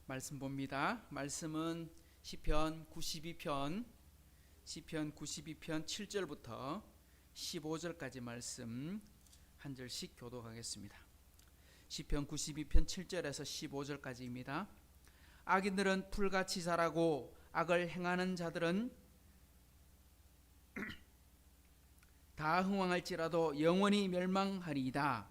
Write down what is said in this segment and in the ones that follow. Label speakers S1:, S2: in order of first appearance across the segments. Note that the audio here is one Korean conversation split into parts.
S1: 말씀 봅니다. 말씀은 시편 92편 7절부터 15절까지 말씀 한 절씩 교독하겠습니다. 시편 92편 7절에서 15절까지입니다. 악인들은 풀같이 자라고 악을 행하는 자들은 다 흥왕할지라도 영원히 멸망하리이다.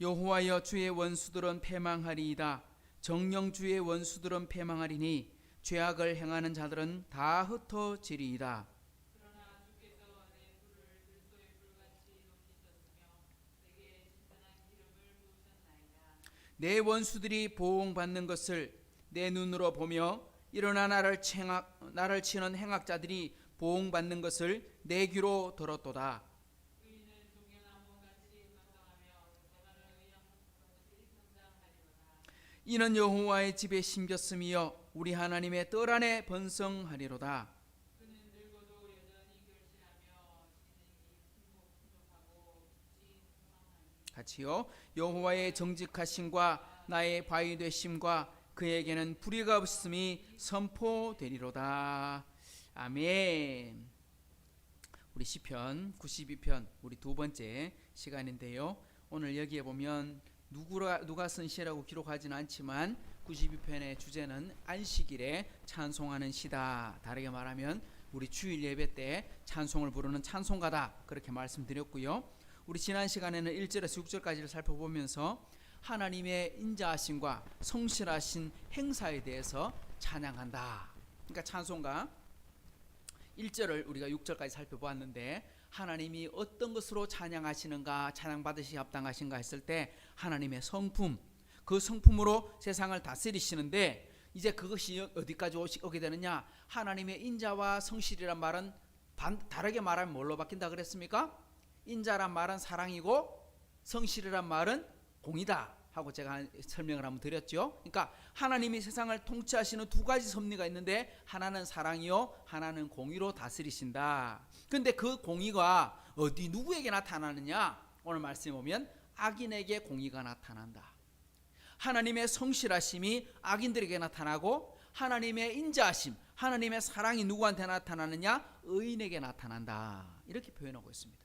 S1: 여호와여 주의 원수들은 패망하리이다. 정령 주의 원수들은 패망하리니 죄악을 행하는 자들은 다 흩어지리이다. 내 원수들이 보응받는 것을 내 눈으로 보며 일어나 나를 치는 행악자들이 보응받는 것을 내 귀로 들었도다. 이는 여호와의 집에 심겼음이여 우리 하나님의 뜰 안에 번성하리로다. 같이요. 여호와의 정직하심과 나의 바위 되심과 그에게는 불의가 없음이 선포되리로다. 아멘. 우리 시편 92편 우리 두 번째 시간인데요. 오늘 여기에 보면 누가 쓴 시라고 기록하지는 않지만 92편의 주제는 안식일에 찬송하는 시다. 다르게 말하면 우리 주일 예배 때 찬송을 부르는 찬송가다. 그렇게 말씀드렸고요. 우리 지난 시간에는 1절에서 6절까지를 살펴보면서 하나님의 인자하심과 성실하신 행사에 대해서 찬양한다. 그러니까 찬송가 1절을 우리가 6절까지 살펴보았는데 하나님이 어떤 것으로 찬양하시는가, 찬양받으시 합당하신가 했을 때 하나님의 성품, 그 성품으로 세상을 다스리시는데 이제 그것이 어디까지 오게 되느냐? 하나님의 인자와 성실이란 말은 다르게 말하면 뭘로 바뀐다 그랬습니까? 인자란 말은 사랑이고 성실이란 말은 공이다 하고 제가 설명을 한번 드렸죠. 그러니까 하나님이 세상을 통치하시는 두 가지 섭리가 있는데 하나는 사랑이요, 하나는 공의로 다스리신다. 근데 그 공의가 어디 누구에게 나타나느냐? 오늘 말씀에 보면 악인에게 공의가 나타난다. 하나님의 성실하심이 악인들에게 나타나고 하나님의 인자하심, 하나님의 사랑이 누구한테 나타나느냐? 의인에게 나타난다. 이렇게 표현하고 있습니다.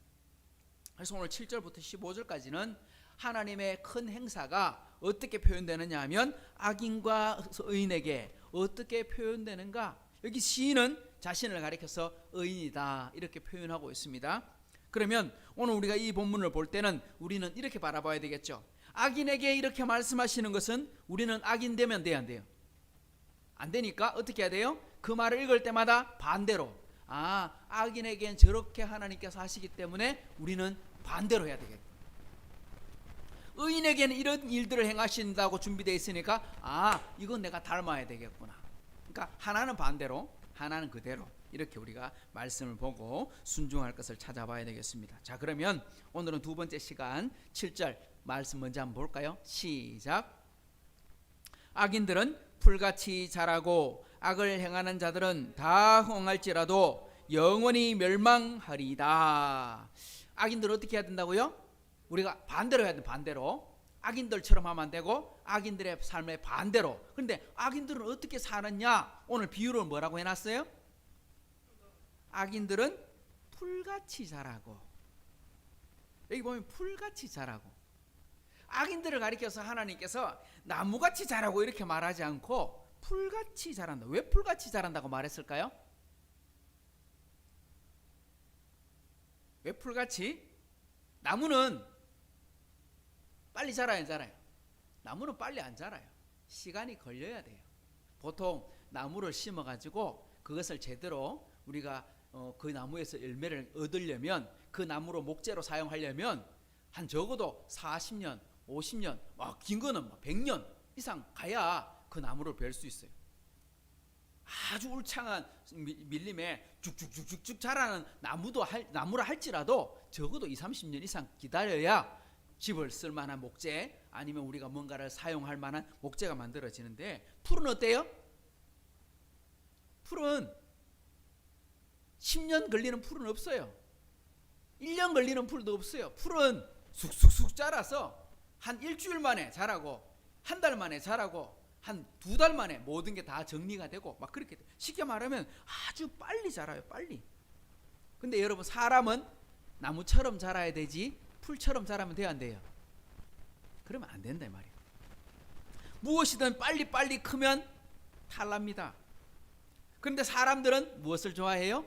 S1: 그래서 오늘 7절부터 15절까지는 하나님의 큰 행사가 어떻게 표현되느냐 하면 악인과 의인에게 어떻게 표현되는가? 여기 시인은 자신을 가리켜서 의인이다 이렇게 표현하고 있습니다. 그러면 오늘 우리가 이 본문을 볼 때는 우리는 이렇게 바라봐야 되겠죠. 악인에게 이렇게 말씀하시는 것은 우리는 악인 되면 돼야 안 돼요? 안 되니까 어떻게 해야 돼요? 그 말을 읽을 때마다 반대로 악인에겐 저렇게 하나님께서 하시기 때문에 우리는 반대로 해야 되겠다. 의인에게는 이런 일들을 행하신다고 준비되어 있으니까 이건 내가 닮아야 되겠구나. 그러니까 하나는 반대로 하나는 그대로 이렇게 우리가 말씀을 보고 순종할 것을 찾아봐야 되겠습니다. 자, 그러면 오늘은 두 번째 시간 7절 말씀 먼저 한번 볼까요? 시작. 악인들은 풀같이 자라고 악을 행하는 자들은 다 흥할지라도 영원히 멸망하리이다. 악인들은 어떻게 해야 된다고요? 우리가 반대로 해야 돼. 반대로 악인들처럼 하면 안 되고 악인들의 삶의 반대로. 그런데 악인들은 어떻게 사느냐? 오늘 비유를 뭐라고 해놨어요? 악인들은 풀같이 자라고. 여기 보면 풀같이 자라고. 악인들을 가리켜서 하나님께서 나무같이 자라고 이렇게 말하지 않고 풀같이 자란다. 왜 풀같이 자란다고 말했을까요? 왜 풀같이? 나무는 빨리 자라요, 안 자라요? 나무는 빨리 안 자라요. 시간이 걸려야 돼요. 보통 나무를 심어가지고 그것을 제대로 우리가 그 나무에서 열매를 얻으려면 그 나무로 목재로 사용하려면 한 적어도 40년, 50년, 긴 거는 100년 이상 가야 그 나무를 벨 수 있어요. 아주 울창한 밀림에 쭉쭉쭉쭉 자라는 나무라 할지라도 적어도 20-30년 이상 기다려야 집을 쓸 만한 목재 아니면 우리가 뭔가를 사용할 만한 목재가 만들어지는데 풀은 어때요? 풀은 10년 걸리는 풀은 없어요. 1년 걸리는 풀도 없어요. 풀은 쑥쑥쑥 자라서 한 일주일 만에 자라고, 한 달 만에 자라고, 한 2달 만에 모든 게 다 정리가 되고 막 그렇게 돼. 쉽게 말하면 아주 빨리 자라요. 빨리. 근데 여러분, 사람은 나무처럼 자라야 되지 풀처럼 자라면 돼요, 안 돼요? 그러면 안 된다 이 말이에요. 무엇이든 빨리빨리 크면 탈납니다. 그런데 사람들은 무엇을 좋아해요?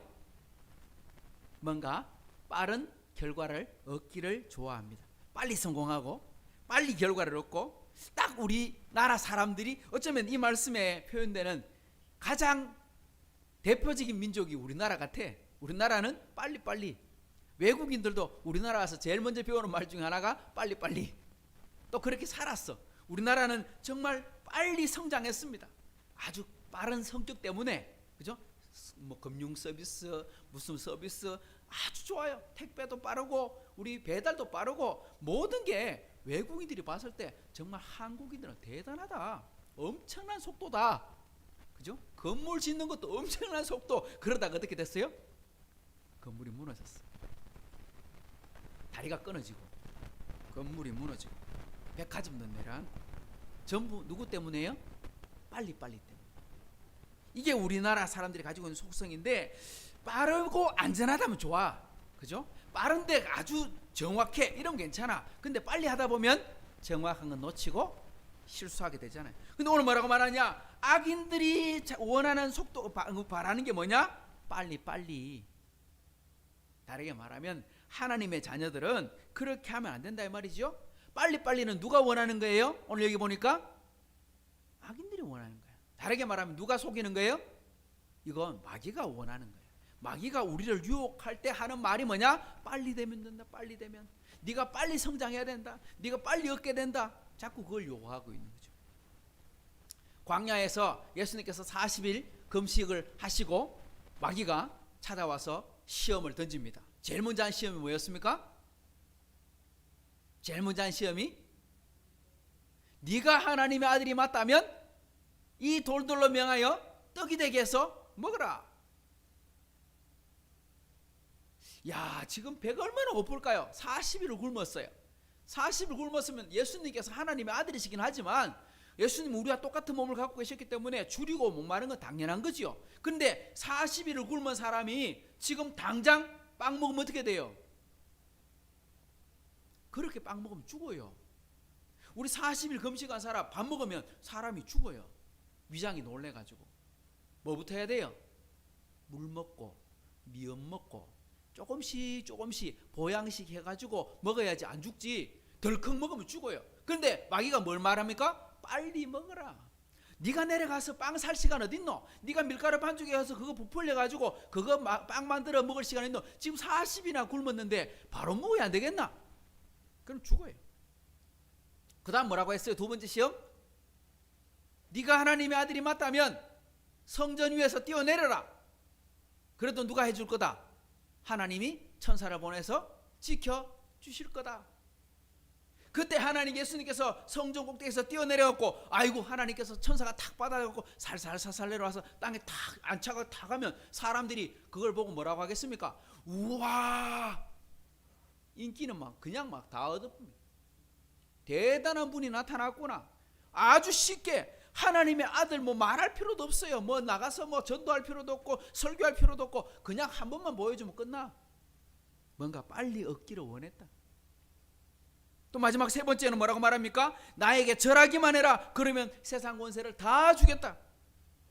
S1: 뭔가 빠른 결과를 얻기를 좋아합니다. 빨리 성공하고 빨리 결과를 얻고, 딱 우리나라 사람들이 어쩌면 이 말씀에 표현되는 가장 대표적인 민족이 우리나라 같아. 우리나라는 빨리빨리. 외국인들도 우리나라 와서 제일 먼저 배우는 말 중에 하나가 빨리빨리. 또 그렇게 살았어. 우리나라는 정말 빨리 성장했습니다. 아주 빠른 성격 때문에, 그죠? 뭐 금융 서비스, 무슨 서비스 아주 좋아요. 택배도 빠르고 우리 배달도 빠르고 모든 게 외국인들이 봤을 때 정말 한국인들은 대단하다. 엄청난 속도다. 그죠? 건물 짓는 것도 엄청난 속도. 그러다가 어떻게 됐어요? 건물이 무너졌어. 다리가 끊어지고 건물이 무너지고 백화점도 내려앉고. 전부 누구 때문에요? 빨리빨리 때문에. 이게 우리나라 사람들이 가지고 있는 속성인데, 빠르고 안전하다면 좋아. 그죠? 빠른데 아주 정확해. 이러면 괜찮아. 근데 빨리 하다 보면 정확한 건 놓치고 실수하게 되잖아요. 근데 오늘 뭐라고 말하냐? 악인들이 원하는 속도, 바라는 게 뭐냐? 빨리빨리. 다르게 말하면 하나님의 자녀들은 그렇게 하면 안 된다 이 말이죠. 빨리빨리는 누가 원하는 거예요? 오늘 여기 보니까 악인들이 원하는 거예요. 다르게 말하면 누가 속이는 거예요? 이건 마귀가 원하는 거예요. 마귀가 우리를 유혹할 때 하는 말이 뭐냐? 빨리 되면 된다. 빨리 되면. 네가 빨리 성장해야 된다. 네가 빨리 얻게 된다. 자꾸 그걸 요구하고 있는 거죠. 광야에서 예수님께서 40일 금식을 하시고 마귀가 찾아와서 시험을 던집니다. 제일 먼저 한 시험이 뭐였습니까? 제일 먼저 한 시험이, 네가 하나님의 아들이 맞다면 이 돌들로 명하여 떡이 되게 해서 먹으라. 야, 지금 배가 얼마나 고플까요? 40일을 굶었어요. 40일 굶었으면 예수님께서 하나님의 아들이시긴 하지만 예수님은 우리와 똑같은 몸을 갖고 계셨기 때문에 줄이고 목마른 건 당연한 거죠. 근데 40일을 굶은 사람이 지금 당장 빵 먹으면 어떻게 돼요? 그렇게 빵 먹으면 죽어요. 우리 40일 금식한 사람 밥 먹으면 사람이 죽어요. 위장이 놀래가지고. 뭐부터 해야 돼요? 물 먹고 미음 먹고 조금씩 보양식 해가지고 먹어야지 안 죽지. 덜컥 먹으면 죽어요. 그런데 마귀가 뭘 말합니까? 빨리 먹어라. 네가 내려가서 빵 살 시간 어딨노? 네가 밀가루 반죽에 가서 그거 부풀려가지고 그거 빵 만들어 먹을 시간 있노? 지금 40이나 굶었는데 바로 먹어야 안 되겠나? 그럼 죽어요. 그 다음 뭐라고 했어요? 두 번째 시험? 네가 하나님의 아들이 맞다면 성전 위에서 뛰어내려라. 그래도 누가 해줄 거다? 하나님이 천사를 보내서 지켜주실 거다. 그때 하나님 예수님께서 성전 꼭대기에서 뛰어내려갖고, 아이고, 하나님께서 천사가 탁 받아갖고 살살살살 내려와서 땅에 탁 안착을 탁 하면 사람들이 그걸 보고 뭐라고 하겠습니까? 우와, 인기는 막 그냥 막 다 얻어봅니다. 대단한 분이 나타났구나. 아주 쉽게 하나님의 아들 뭐 말할 필요도 없어요. 뭐 나가서 뭐 전도할 필요도 없고 설교할 필요도 없고 그냥 한 번만 보여주면 끝나. 뭔가 빨리 얻기를 원했다. 또 마지막 세 번째는 뭐라고 말합니까? 나에게 절하기만 해라. 그러면 세상 권세를 다 주겠다.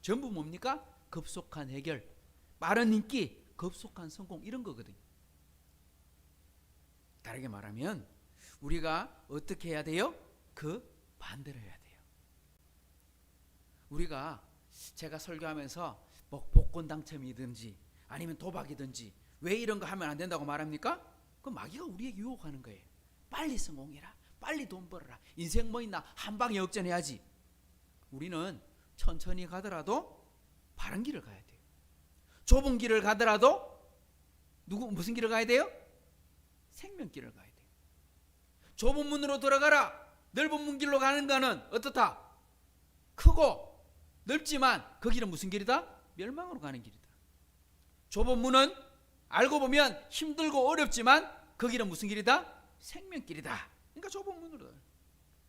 S1: 전부 뭡니까? 급속한 해결, 빠른 인기, 급속한 성공, 이런 거거든요. 다르게 말하면 우리가 어떻게 해야 돼요? 그 반대로 해야 돼요. 우리가, 제가 설교하면서 뭐 복권 당첨이든지 아니면 도박이든지 왜 이런 거 하면 안 된다고 말합니까? 그 마귀가 우리에게 유혹하는 거예요. 빨리 성공해라. 빨리 돈 벌어라. 인생 뭐 있나? 한 방에 역전해야지. 우리는 천천히 가더라도 바른 길을 가야 돼요. 좁은 길을 가더라도 무슨 길을 가야 돼요? 생명길을 가야 돼요. 좁은 문으로 들어가라. 넓은 문 길로 가는 거는 어떻다? 크고 넓지만 그 길은 무슨 길이다? 멸망으로 가는 길이다. 좁은 문은 알고 보면 힘들고 어렵지만 그 길은 무슨 길이다? 생명길이다. 그러니까 좁은 문으로.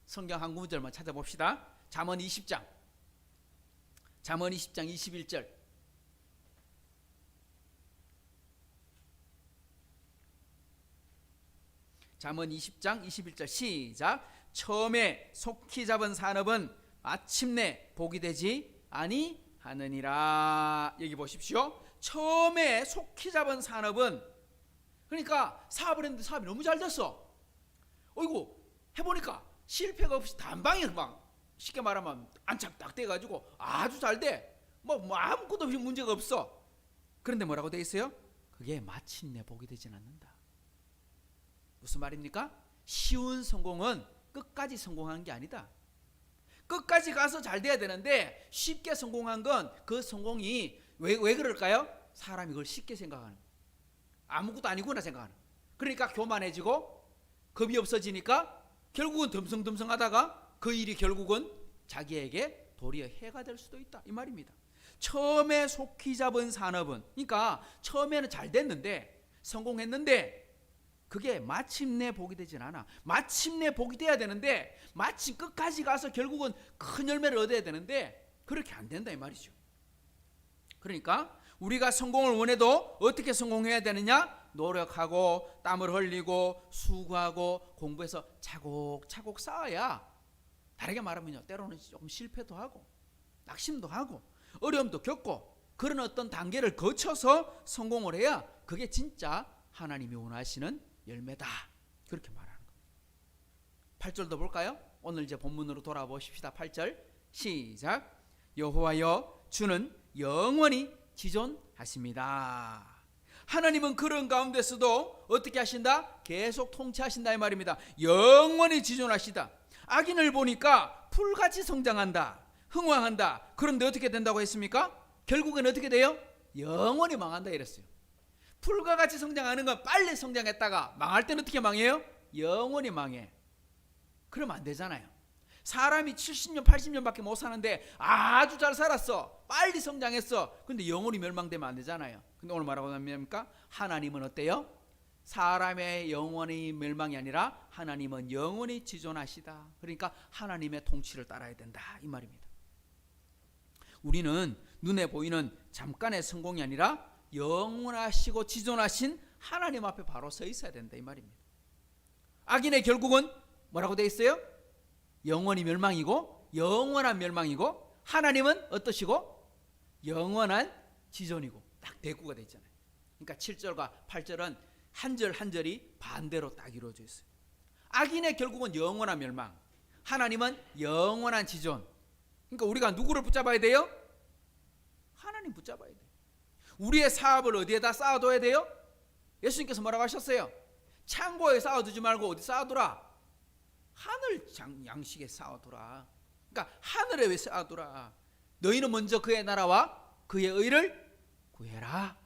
S1: 성경 한 구절만 찾아봅시다. 잠언 20장 21절. 잠언 20장 21절 시작. 처음에 속히 잡은 산업은 마침내 복이 되지 아니하느니라. 여기 보십시오. 처음에 속히 잡은 산업은, 그러니까 사업을 했는데 사업이 너무 잘 됐어. 어이구 해보니까 실패가 없이 단방에 막 쉽게 말하면 안착 딱 돼가지고 아주 잘 돼. 뭐 아무것도 없이 문제가 없어. 그런데 뭐라고 돼 있어요? 그게 마침내 복이 되진 않는다. 무슨 말입니까? 쉬운 성공은 끝까지 성공한 게 아니다. 끝까지 가서 잘 돼야 되는데 쉽게 성공한 건 그 성공이 왜 그럴까요? 사람이 그걸 쉽게 생각하는, 아무것도 아니구나 생각하는. 그러니까 교만해지고 겁이 없어지니까 결국은 듬성듬성하다가 그 일이 결국은 자기에게 도리어 해가 될 수도 있다, 이 말입니다. 처음에 속히 잡은 산업은, 그러니까 처음에는 잘 됐는데 성공했는데 그게 마침내 복이 되진 않아. 마침내 복이 돼야 되는데 마침 끝까지 가서 결국은 큰 열매를 얻어야 되는데 그렇게 안 된다, 이 말이죠. 그러니까 우리가 성공을 원해도 어떻게 성공해야 되느냐? 노력하고 땀을 흘리고 수고하고 공부해서 차곡차곡 쌓아야, 다르게 말하면요, 때로는 조금 실패도 하고 낙심도 하고 어려움도 겪고 그런 어떤 단계를 거쳐서 성공을 해야 그게 진짜 하나님이 원하시는 열매다, 그렇게 말하는 겁니다. 8절도 볼까요? 오늘 이제 본문으로 돌아보십시다. 8절 시작. 여호와여 주는 영원히 지존하십니다. 하나님은 그런 가운데서도 어떻게 하신다? 계속 통치하신다, 이 말입니다. 영원히 지존하시다. 악인을 보니까 풀같이 성장한다, 흥왕한다. 그런데 어떻게 된다고 했습니까? 결국엔 어떻게 돼요? 영원히 망한다 이랬어요. 풀과 같이 성장하는 건 빨리 성장했다가 망할 때는 어떻게 망해요? 영원히 망해. 그러면 안 되잖아요. 사람이 70년 80년밖에 못 사는데 아주 잘 살았어, 빨리 성장했어. 근데 영원히 멸망되면 안 되잖아요. 근데 오늘 말하고 나니까 하나님은 어때요? 사람의 영원히 멸망이 아니라 하나님은 영원히 지존하시다. 그러니까 하나님의 통치를 따라야 된다, 이 말입니다. 우리는 눈에 보이는 잠깐의 성공이 아니라 영원하시고 지존하신 하나님 앞에 바로 서 있어야 된다, 이 말입니다. 악인의 결국은 뭐라고 되어 있어요? 영원히 멸망이고 영원한 멸망이고, 하나님은 어떠시고? 영원한 지존이고, 딱 대꾸가 되어 있잖아요. 그러니까 7절과 8절은 한 절 한 절이 반대로 딱 이루어져 있어요. 악인의 결국은 영원한 멸망, 하나님은 영원한 지존. 그러니까 우리가 누구를 붙잡아야 돼요? 하나님 붙잡아야 돼요. 우리의 사업을 어디에다 쌓아둬야 돼요? 예수님께서 뭐라고 하셨어요? 창고에 쌓아두지 말고 어디 쌓아두라? 하늘 양식에 쌓아두라. 그러니까 하늘에 왜 쌓아두라? 너희는 먼저 그의 나라와 그의 의를 구해라.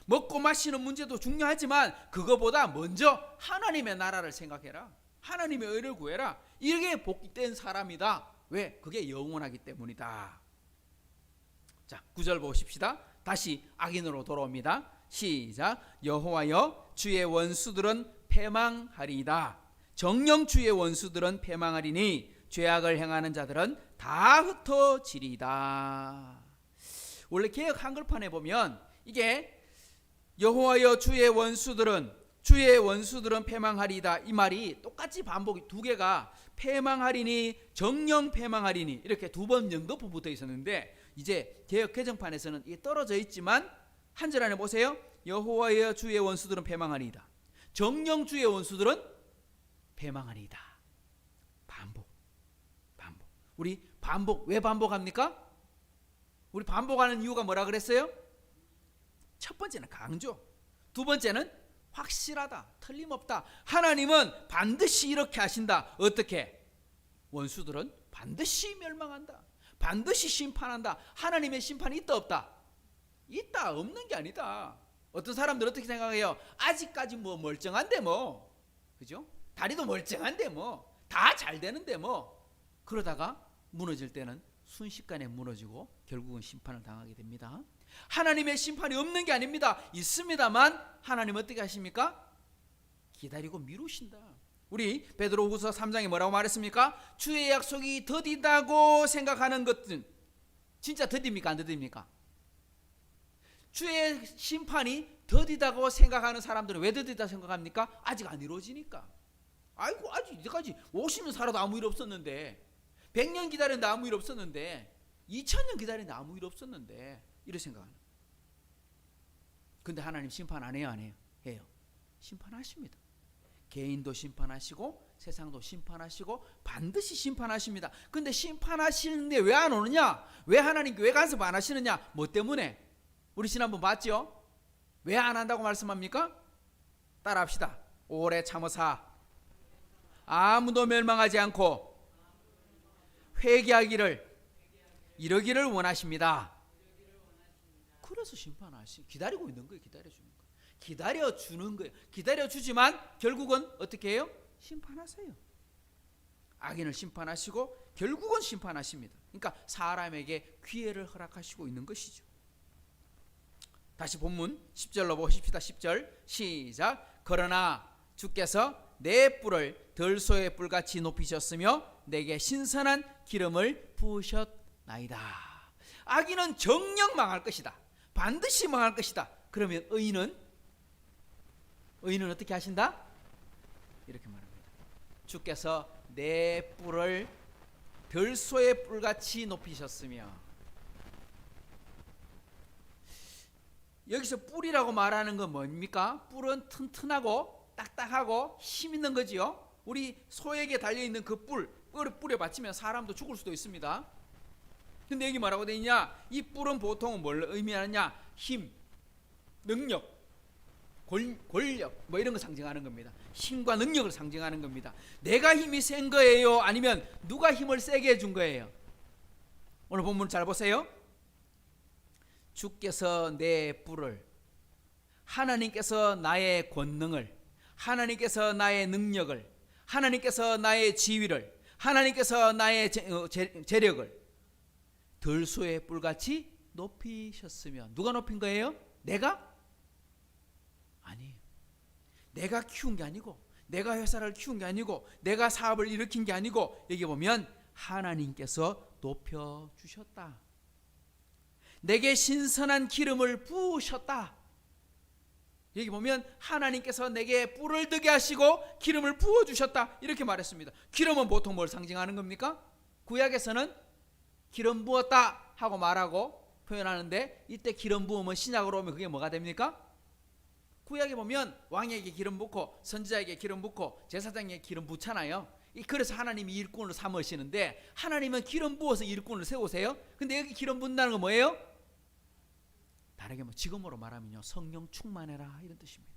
S1: 먹고 마시는 문제도 중요하지만 그거보다 먼저 하나님의 나라를 생각해라. 하나님의 의를 구해라. 이게 복된 사람이다. 왜? 그게 영원하기 때문이다. 자, 9절 보십시다. 다시 악인으로 돌아옵니다. 시작. 여호와여 주의 원수들은 패망하리이다. 정녕 주의 원수들은 패망하리니 죄악을 행하는 자들은 다 흩어지리이다. 원래 개역 한글판에 보면 이게 여호와여 주의 원수들은 패망하리이다, 이 말이 똑같이 반복이 두 개가 패망하리니 정녕 패망하리니 이렇게 두 번 연거푸 붙어 있었는데, 이제 개역 개정판에서는 이게 떨어져 있지만 한 절 안에 보세요. 여호와여 주의 원수들은 패망하리이다. 정녕 주의 원수들은 패망하리이다. 반복. 우리 반복, 왜 반복합니까? 우리 반복하는 이유가 뭐라 그랬어요? 첫 번째는 강조, 두 번째는 확실하다, 틀림없다. 하나님은 반드시 이렇게 하신다. 어떻게? 원수들은 반드시 멸망한다, 반드시 심판한다. 하나님의 심판이 있다 없다? 있다, 없는 게 아니다. 어떤 사람들 어떻게 생각해요? 아직까지 뭐 멀쩡한데 뭐, 그죠? 다리도 멀쩡한데 뭐, 다 잘 되는데 뭐. 그러다가 무너질 때는 순식간에 무너지고 결국은 심판을 당하게 됩니다. 하나님의 심판이 없는 게 아닙니다. 있습니다만 하나님 어떻게 하십니까? 기다리고 미루신다. 우리 베드로후서 3장에 뭐라고 말했습니까? 주의 약속이 더디다고 생각하는 것은 진짜 더딥니까? 안 더딥니까? 주의 심판이 더디다고 생각하는 사람들은 왜 더디다 생각합니까? 아직 안 이루어지니까. 아이고, 아직 이제까지 50년 살아도 아무 일 없었는데, 100년 기다렸는데 아무 일 없었는데, 2000년 기다렸는데 아무 일 없었는데, 이렇게 생각하는. 근데 하나님 심판 안 해요, 안 해요? 해요. 심판하십니다. 개인도 심판하시고 세상도 심판하시고 반드시 심판하십니다. 근데 심판하시는데 왜 안 오느냐? 왜 하나님께 왜 간섭 안 하시느냐? 뭐 때문에? 우리 지난번 봤죠? 왜 안 한다고 말씀합니까? 따라합시다. 오래 참으사 아무도 멸망하지 않고 회개하기를 이러기를 원하십니다. 그래서 심판하시 기다리고 있는 거예요. 기다려주는 거예요. 기다려주는 거예요. 기다려주지만 결국은 어떻게 해요? 심판하세요. 악인을 심판하시고 결국은 심판하십니다. 그러니까 사람에게 기회를 허락하시고 있는 것이죠. 다시 본문 10절로 보십시다. 10절 시작. 그러나 주께서 내 뿔을 들소의 뿔같이 높이셨으며 내게 신선한 기름을 부으셨나이다. 악인은 정녕 망할 것이다. 반드시 망할 것이다. 그러면 의인은 어떻게 하신다? 이렇게 말합니다. 주께서 내 뿔을 들소의 뿔같이 높이셨으며, 여기서 뿔이라고 말하는 건 뭡니까? 뿔은 튼튼하고 딱딱하고 힘 있는 거지요. 우리 소에게 달려있는 그 뿔에 받치면 사람도 죽을 수도 있습니다. 근데 여기 뭐라고 되어 있냐? 이 뿔은 보통 뭘 의미하느냐? 힘, 능력, 권력 뭐 이런 거 상징하는 겁니다. 힘과 능력을 상징하는 겁니다. 내가 힘이 센 거예요? 아니면 누가 힘을 세게 해준 거예요? 오늘 본문 잘 보세요. 주께서 내 뿔을, 하나님께서 나의 권능을, 하나님께서 나의 능력을, 하나님께서 나의 지위를, 하나님께서 나의 재력을 들소의 뿔같이 높이셨으면, 누가 높인 거예요? 내가? 아니에요. 내가 키운 게 아니고, 내가 회사를 키운 게 아니고, 내가 사업을 일으킨 게 아니고, 여기 보면 하나님께서 높여주셨다. 내게 신선한 기름을 부으셨다. 여기 보면 하나님께서 내게 뿔을 드게 하시고 기름을 부어주셨다, 이렇게 말했습니다. 기름은 보통 뭘 상징하는 겁니까? 구약에서는 기름 부었다 하고 말하고 표현하는데, 이때 기름 부으면 신약으로 오면 그게 뭐가 됩니까? 구약에 보면 왕에게 기름 붓고 선지자에게 기름 붓고 제사장에게 기름 붓잖아요. 그래서 하나님이 일꾼을 삼으시는데, 하나님은 기름 부어서 일꾼을 세우세요. 근데 여기 기름 붓는다는 건 뭐예요? 다르게 지금으로 말하면요, 성령 충만해라, 이런 뜻입니다.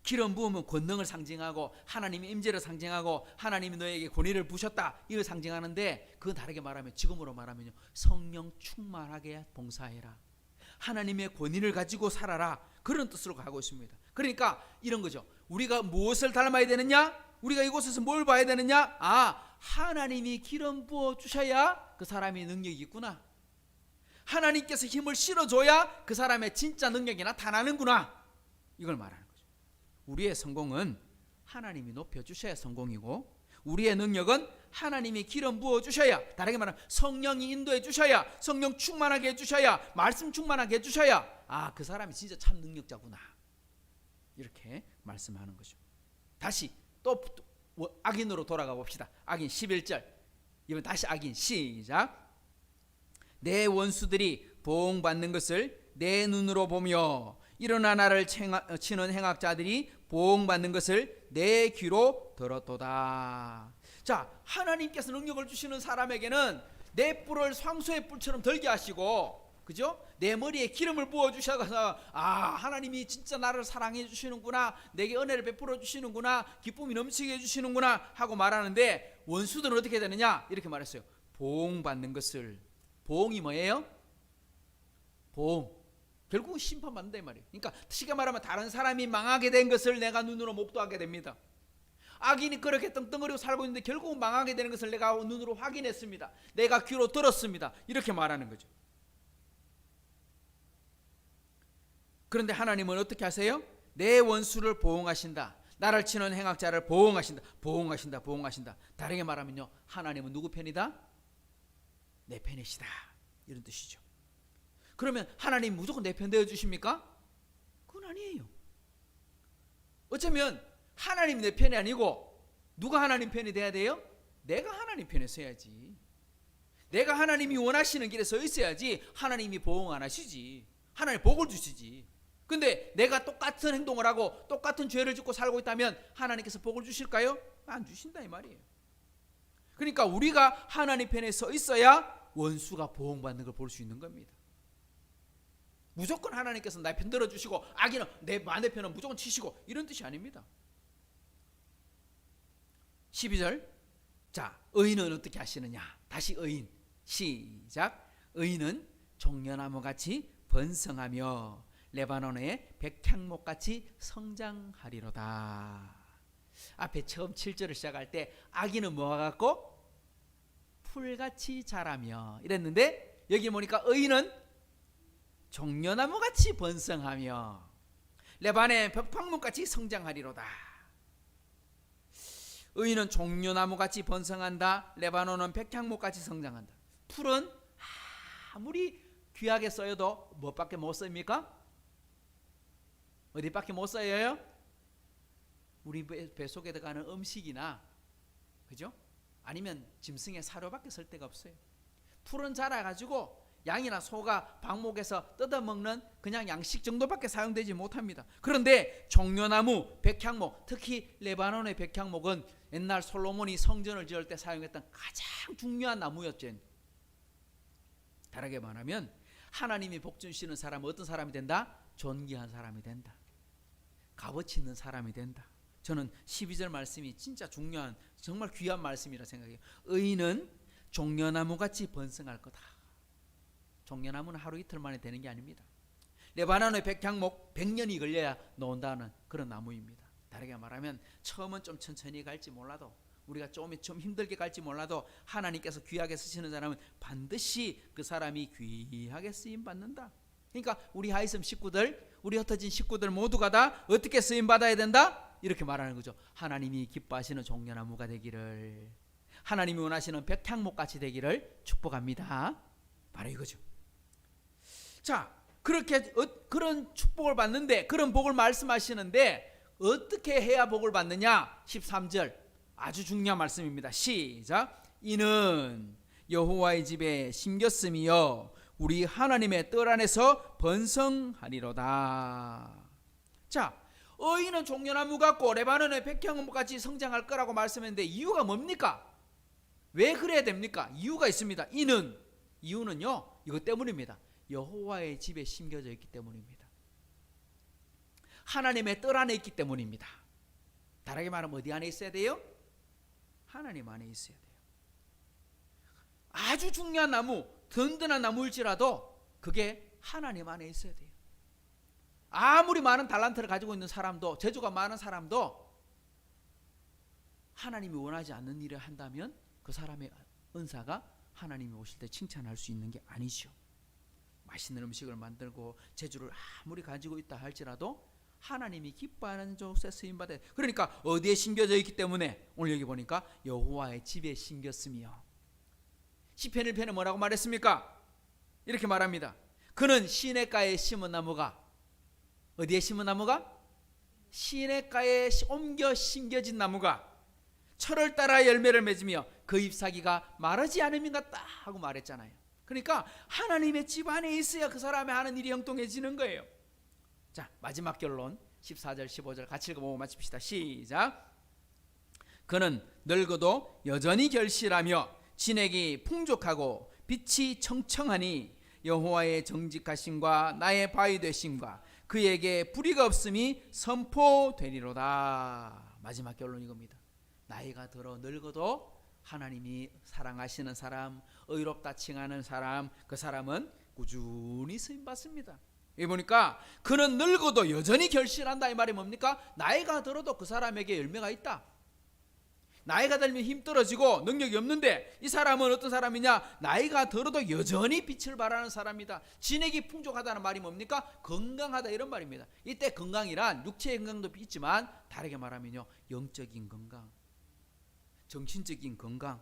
S1: 기름 부으면 권능을 상징하고 하나님의 임재를 상징하고 하나님이 너에게 권위를 부으셨다, 이걸 상징하는데, 그건 다르게 말하면 지금으로 말하면요, 성령 충만하게 봉사해라, 하나님의 권위를 가지고 살아라, 그런 뜻으로 가고 있습니다. 그러니까 이런 거죠. 우리가 무엇을 닮아야 되느냐? 우리가 이곳에서 뭘 봐야 되느냐? 하나님이 기름 부어 주셔야 그 사람의 능력이 있구나. 하나님께서 힘을 실어줘야 그 사람의 진짜 능력이 나타나는구나, 이걸 말하는 거죠. 우리의 성공은 하나님이 높여주셔야 성공이고, 우리의 능력은 하나님이 기름 부어주셔야, 다르게 말하면 성령이 인도해 주셔야, 성령 충만하게 해주셔야, 말씀 충만하게 해주셔야, 그 사람이 진짜 참 능력자구나, 이렇게 말씀하는 거죠. 다시 또 악인으로 돌아가 봅시다. 악인 11절, 이번 다시 악인 시작. 내 원수들이 보응받는 것을 내 눈으로 보며 일어나 나를 치는 행악자들이 보응받는 것을 내 귀로 들었도다. 자, 하나님께서 능력을 주시는 사람에게는 내 뿔을 황소의 뿔처럼 들게 하시고, 그죠? 내 머리에 기름을 부어 주셔서 하나님이 진짜 나를 사랑해 주시는구나, 내게 은혜를 베풀어 주시는구나, 기쁨이 넘치게 해 주시는구나 하고 말하는데, 원수들은 어떻게 되느냐? 이렇게 말했어요. 보응받는 것을. 보응이 뭐예요? 보응. 결국은 심판받는다, 이 말이에요. 그러니까 쉽게 말하면 다른 사람이 망하게 된 것을 내가 눈으로 목도하게 됩니다. 악인이 그렇게 떵떵거리고 살고 있는데 결국은 망하게 되는 것을 내가 눈으로 확인했습니다. 내가 귀로 들었습니다. 이렇게 말하는 거죠. 그런데 하나님은 어떻게 하세요? 내 원수를 보응하신다. 나를 치는 행악자를 보응하신다. 보응하신다. 보응하신다. 다르게 말하면요, 하나님은 누구 편이다? 내 편이시다. 이런 뜻이죠. 그러면 하나님 무조건 내 편 되어 주십니까? 그건 아니에요. 어쩌면 하나님 내 편이 아니고 누가 하나님 편이 돼야 돼요? 내가 하나님 편에 서야지. 내가 하나님이 원하시는 길에 서 있어야지 하나님이 보응 안 하시지. 하나님 복을 주시지. 근데 내가 똑같은 행동을 하고 똑같은 죄를 짓고 살고 있다면 하나님께서 복을 주실까요? 안 주신다 이 말이에요. 그러니까 우리가 하나님 편에 서 있어야 원수가 보응받는 걸 볼 수 있는 겁니다. 무조건 하나님께서 내 편 들어주시고 악인은 내 반대편은 무조건 치시고 이런 뜻이 아닙니다. 12절, 자, 의인은 어떻게 하시느냐. 다시 의인, 시작. 의인은 종려나무같이 번성하며 레바논의 백향목같이 성장하리로다. 앞에 처음 7절을 시작할 때 악인은 뭐가 같고? 풀같이 자라며 이랬는데 여기 보니까 의인은 종려나무같이 번성하며 레바논의 백향목같이 성장하리로다. 의인은 종려나무같이 번성한다. 레바논은 백향목같이 성장한다. 풀은 아무리 귀하게 써여도 뭐밖에 못 씁니까? 어디밖에 못 써요? 우리 배 속에 들어가는 음식이나, 그죠? 아니면 짐승의 사료밖에 쓸 데가 없어요. 풀은 자라가지고 양이나 소가 방목에서 뜯어먹는 그냥 양식 정도밖에 사용되지 못합니다. 그런데 종려나무, 백향목, 특히 레바논의 백향목은 옛날 솔로몬이 성전을 지을 때 사용했던 가장 중요한 나무였죠. 다르게 말하면 하나님이 복 주시는 사람은 어떤 사람이 된다? 존귀한 사람이 된다. 값어치 있는 사람이 된다. 저는 12절 말씀이 진짜 중요한, 정말 귀한 말씀이라 생각해요. 의인은 종려나무같이 번성할 거다. 종려나무는 하루 이틀 만에 되는 게 아닙니다. 레바논의 백향목 100년이 걸려야 나온다는 그런 나무입니다. 다르게 말하면 처음은 좀 천천히 갈지 몰라도, 우리가 좀 힘들게 갈지 몰라도 하나님께서 귀하게 쓰시는 사람은 반드시 그 사람이 귀하게 쓰임 받는다. 그러니까 우리 하이섬 식구들, 우리 흩어진 식구들 모두가 다 어떻게 쓰임 받아야 된다? 이렇게 말하는 거죠. 하나님이 기뻐하시는 종려나무가 되기를, 하나님이 원하시는 백향목같이 되기를 축복합니다. 바로 이거죠. 자, 그렇게 그런 축복을 받는데, 그런 복을 말씀하시는데 어떻게 해야 복을 받느냐? 13절 아주 중요한 말씀입니다. 시작. 이는 여호와의 집에 심겼음이요 우리 하나님의 뜰 안에서 번성하리로다. 자, 의인은 종려나무 같고 레바논의 백향목같이 성장할 거라고 말씀했는데 이유가 뭡니까? 왜 그래야 됩니까? 이유가 있습니다. 이유는요 이것 때문입니다. 여호와의 집에 심겨져 있기 때문입니다. 하나님의 뜰 안에 있기 때문입니다. 다르게 말하면 어디 안에 있어야 돼요? 하나님 안에 있어야 돼요. 아주 중요한 나무, 든든한 나무일지라도 그게 하나님 안에 있어야 돼요. 아무리 많은 달란트를 가지고 있는 사람도, 재주가 많은 사람도 하나님이 원하지 않는 일을 한다면 그 사람의 은사가 하나님이 오실 때 칭찬할 수 있는 게 아니죠. 맛있는 음식을 만들고 재주를 아무리 가지고 있다 할지라도 하나님이 기뻐하는 곳에 쓰임받아야 돼. 그러니까 어디에 심겨져 있기 때문에 오늘 여기 보니까 여호와의 집에 심겼으며, 시편 1편에 뭐라고 말했습니까? 이렇게 말합니다. 그는 시냇가에 심은 나무가, 어디에 심은 나무가? 시냇가에 옮겨 심겨진 나무가 철을 따라 열매를 맺으며 그 잎사귀가 마르지 않음인 같다 하고 말했잖아요. 그러니까 하나님의 집 안에 있어야 그 사람의 하는 일이 형통해지는 거예요. 자, 마지막 결론 14절 15절 같이 읽어보고 마칩시다. 시작. 그는 늙어도 여전히 결실하며 진액이 풍족하고 빛이 청청하니 여호와의 정직하심과 나의 바위 되심과 그에게 불의가 없음이 선포되리로다. 마지막 결론 이겁니다. 나이가 들어 늙어도 하나님이 사랑하시는 사람, 의롭다 칭하는 사람, 그 사람은 꾸준히 쓰임받습니다. 여기 보니까 그는 늙어도 여전히 결실한다 이 말이 뭡니까? 나이가 들어도 그 사람에게 열매가 있다. 나이가 들면 힘 떨어지고 능력이 없는데, 이 사람은 어떤 사람이냐? 나이가 들어도 여전히 빛을 발하는 사람이다. 진액이 풍족하다는 말이 뭡니까? 건강하다, 이런 말입니다. 이때 건강이란 육체의 건강도 있지만 다르게 말하면요, 영적인 건강, 정신적인 건강,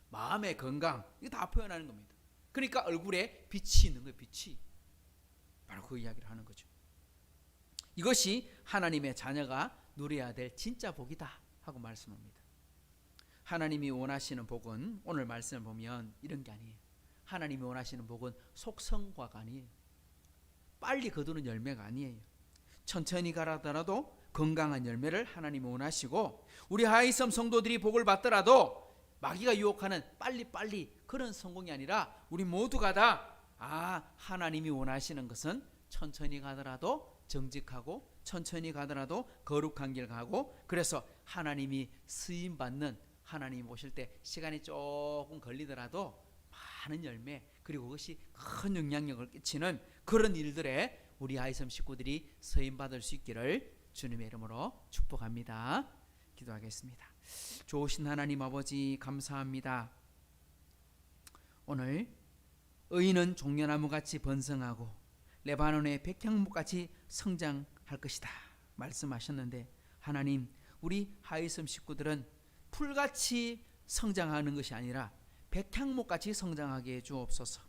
S1: 마음의 건강, 이거 다 표현하는 겁니다. 그러니까 얼굴에 빛이 있는 거예요. 빛이. 바로 그 이야기를 하는 거죠. 이것이 하나님의 자녀가 누려야 될 진짜 복이다 하고 말씀합니다. 하나님이 원하시는 복은, 오늘 말씀을 보면 이런 게 아니에요. 하나님이 원하시는 복은 속성과가 아니에요. 빨리 거두는 열매가 아니에요. 천천히 가라더라도 건강한 열매를 하나님이 원하시고, 우리 하이섬 성도들이 복을 받더라도 마귀가 유혹하는 빨리빨리 그런 성공이 아니라 우리 모두가 다 하나님이 원하시는 것은 천천히 가더라도 정직하고, 천천히 가더라도 거룩한 길 가고, 그래서 하나님이 쓰임받는, 하나님 오실 때 시간이 조금 걸리더라도 많은 열매, 그리고 그것이 큰 영향력을 끼치는 그런 일들에 우리 하이섬 식구들이 쓰임받을 수 있기를 주님의 이름으로 축복합니다. 기도하겠습니다. 좋으신 하나님 아버지, 감사합니다. 오늘 의인은 종려나무같이 번성하고 레바논의 백향목같이 성장할 것이다 말씀하셨는데, 하나님, 우리 하이섬 식구들은 풀같이 성장하는 것이 아니라 백향목같이 성장하게 해 주옵소서.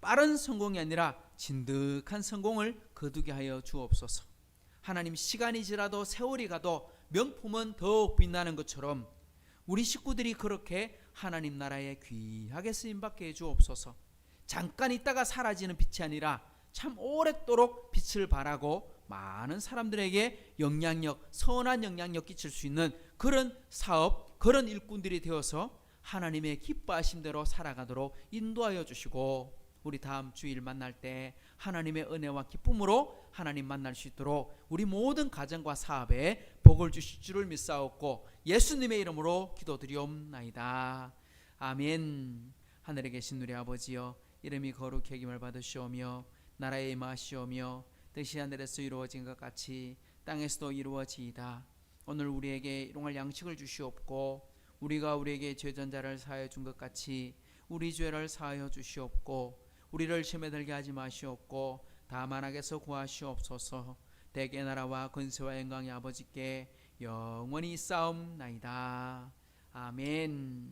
S1: 빠른 성공이 아니라 진득한 성공을 거두게 하여 주옵소서. 하나님, 시간이 지나도 세월이 가도 명품은 더욱 빛나는 것처럼 우리 식구들이 그렇게 하나님 나라에 귀하게 쓰임받게 해 주옵소서. 잠깐 있다가 사라지는 빛이 아니라 참 오랫도록 빛을 발하고 많은 사람들에게 영향력, 선한 영향력 끼칠 수 있는 그런 사업, 그런 일꾼들이 되어서 하나님의 기뻐하심대로 살아가도록 인도하여 주시고, 우리 다음 주일 만날 때 하나님의 은혜와 기쁨으로 하나님 만날 수 있도록 우리 모든 가정과 사업에 복을 주실 줄을 믿사옵고 예수님의 이름으로 기도드리옵나이다. 아멘. 하늘에 계신 우리 아버지여, 이름이 거룩히 여김을 받으시오며 나라에 임하시오며 뜻이 하늘에서 이루어진 것 같이 땅에서도 이루어지이다. 오늘 우리에게 일용할 양식을 주시옵고, 우리가 우리에게 죄전자를 사하여 준 것 같이 우리 죄를 사하여 주시옵고, 우리를 시험에 들게 하지 마시옵고 다만 악에서 구하시옵소서. 대개 나라와 권세와 영광이 아버지께 영원히 있사옵나이다. 아멘.